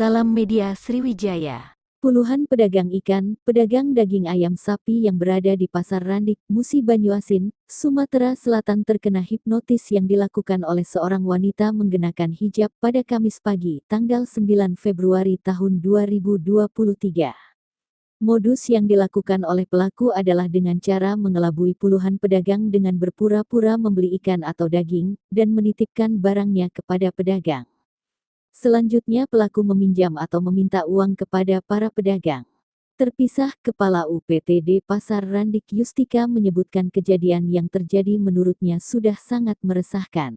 Salam Media Sriwijaya. Puluhan pedagang ikan, pedagang daging ayam sapi yang berada di Pasar Randik, Musi Banyuasin, Sumatera Selatan terkena hipnotis yang dilakukan oleh seorang wanita menggunakan hijab pada Kamis pagi, tanggal 9 Februari tahun 2023. Modus yang dilakukan oleh pelaku adalah dengan cara mengelabui puluhan pedagang dengan berpura-pura membeli ikan atau daging, dan menitipkan barangnya kepada pedagang. Selanjutnya pelaku meminjam atau meminta uang kepada para pedagang. Terpisah, Kepala UPTD Pasar Randik Yustika menyebutkan kejadian yang terjadi menurutnya sudah sangat meresahkan.